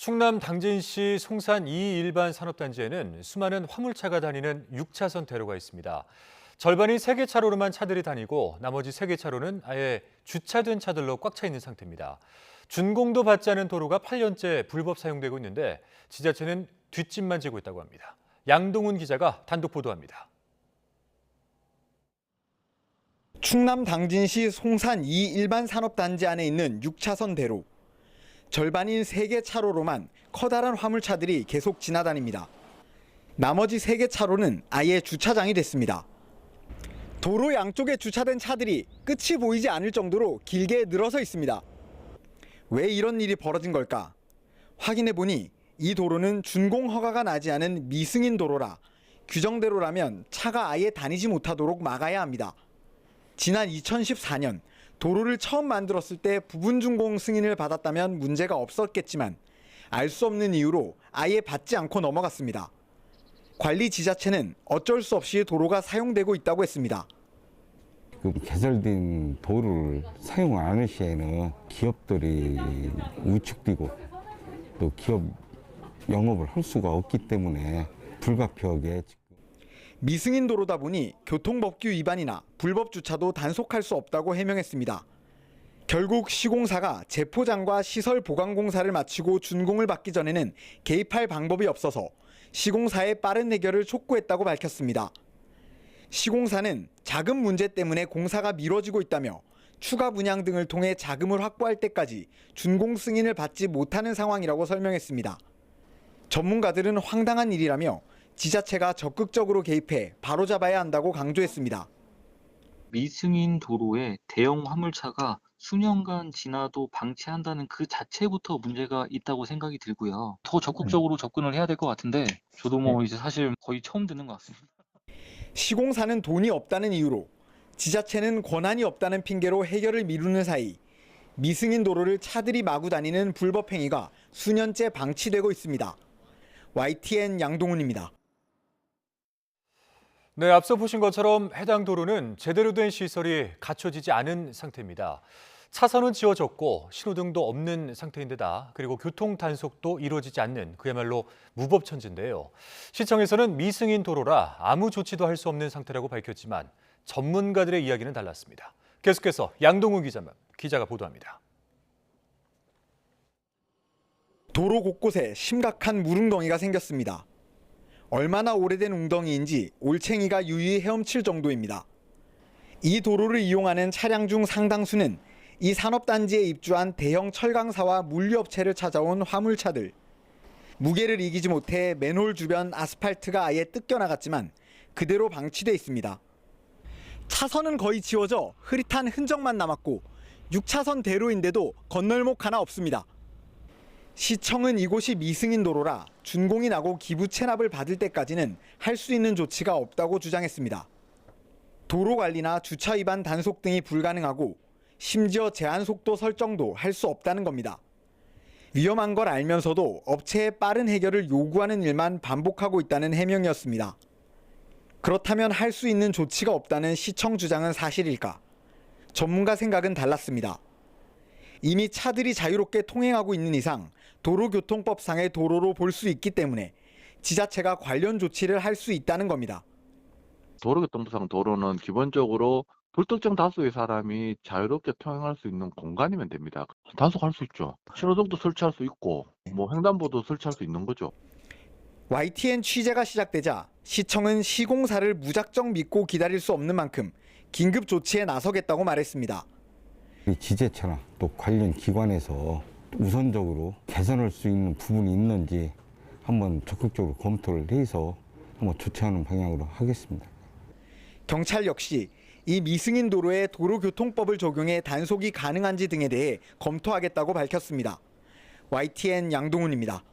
충남 당진시 송산 2 일반 산업단지에는 수많은 화물차가 다니는 6차선 대로가 있습니다. 절반이 3개 차로로만 차들이 다니고 나머지 3개 차로는 아예 주차된 차들로 꽉 차 있는 상태입니다. 준공도 받지 않은 도로가 8년째 불법 사용되고 있는데 지자체는 뒷짐만 지고 있다고 합니다. 양동훈 기자가 단독 보도합니다. 충남 당진시 송산 2 일반 산업단지 안에 있는 6차선 대로. 절반인 3개 차로로만 커다란 화물차들이 계속 지나다닙니다. 나머지 3개 차로는 아예 주차장이 됐습니다. 도로 양쪽에 주차된 차들이 끝이 보이지 않을 정도로 길게 늘어서 있습니다. 왜 이런 일이 벌어진 걸까? 확인해 보니 이 도로는 준공 허가가 나지 않은 미승인 도로라 규정대로라면 차가 아예 다니지 못하도록 막아야 합니다. 지난 2014년 도로를 처음 만들었을 때 부분 준공 승인을 받았다면 문제가 없었겠지만 알 수 없는 이유로 아예 받지 않고 넘어갔습니다. 관리 지자체는 어쩔 수 없이 도로가 사용되고 있다고 했습니다. 개설된 도로를 사용 안 할 시에는 기업들이 위축되고 또 기업 영업을 할 수가 없기 때문에 불가피하게 미승인 도로다 보니 교통법규 위반이나 불법 주차도 단속할 수 없다고 해명했습니다. 결국 시공사가 재포장과 시설 보강 공사를 마치고 준공을 받기 전에는 개입할 방법이 없어서 시공사의 빠른 해결을 촉구했다고 밝혔습니다. 시공사는 자금 문제 때문에 공사가 미뤄지고 있다며 추가 분양 등을 통해 자금을 확보할 때까지 준공 승인을 받지 못하는 상황이라고 설명했습니다. 전문가들은 황당한 일이라며 지자체가 적극적으로 개입해 바로잡아야 한다고 강조했습니다. 미승인 도로에 대형 화물차가 수년간 지나도 방치한다는 그 자체부터 문제가 있다고 생각이 들고요. 더 적극적으로 접근을 해야 될 것 같은데 저도 이제 사실 거의 처음 듣는 것 같습니다. 시공사는 돈이 없다는 이유로, 지자체는 권한이 없다는 핑계로 해결을 미루는 사이 미승인 도로를 차들이 마구 다니는 불법 행위가 수년째 방치되고 있습니다. YTN 양동훈입니다. 네, 앞서 보신 것처럼 해당 도로는 제대로 된 시설이 갖춰지지 않은 상태입니다. 차선은 지어졌고 신호등도 없는 상태인데다 그리고 교통 단속도 이루어지지 않는 그야말로 무법천지인데요. 시청에서는 미승인 도로라 아무 조치도 할 수 없는 상태라고 밝혔지만 전문가들의 이야기는 달랐습니다. 계속해서 양동훈 기자가 보도합니다. 도로 곳곳에 심각한 물웅덩이가 생겼습니다. 얼마나 오래된 웅덩이인지 올챙이가 유유히 헤엄칠 정도입니다. 이 도로를 이용하는 차량 중 상당수는 이 산업단지에 입주한 대형 철강사와 물류업체를 찾아온 화물차들. 무게를 이기지 못해 맨홀 주변 아스팔트가 아예 뜯겨나갔지만 그대로 방치돼 있습니다. 차선은 거의 지워져 흐릿한 흔적만 남았고 6차선 대로인데도 건널목 하나 없습니다. 시청은 이곳이 미승인 도로라 준공이 나고 기부 체납을 받을 때까지는 할 수 있는 조치가 없다고 주장했습니다. 도로 관리나 주차 위반 단속 등이 불가능하고 심지어 제한 속도 설정도 할 수 없다는 겁니다. 위험한 걸 알면서도 업체의 빠른 해결을 요구하는 일만 반복하고 있다는 해명이었습니다. 그렇다면 할 수 있는 조치가 없다는 시청 주장은 사실일까? 전문가 생각은 달랐습니다. 이미 차들이 자유롭게 통행하고 있는 이상 도로교통법상의 도로로 볼 수 있기 때문에 지자체가 관련 조치를 할 수 있다는 겁니다. 도로교통부상 도로는 기본적으로 불특정 다수의 사람이 자유롭게 통행할 수 있는 공간이면 됩니다. 단속할 수 있죠. 신호등도 설치할 수 있고 횡단보도 설치할 수 있는 거죠. YTN 취재가 시작되자 시청은 시공사를 무작정 믿고 기다릴 수 없는 만큼 긴급 조치에 나서겠다고 말했습니다. 지자체나 또 관련 기관에서 우선적으로 개선할 수 있는 부분이 있는지 한번 적극적으로 검토를 해서 한번 조치하는 방향으로 하겠습니다. 경찰 역시 이 미승인 도로에 도로교통법을 적용해 단속이 가능한지 등에 대해 검토하겠다고 밝혔습니다. YTN 양동훈입니다.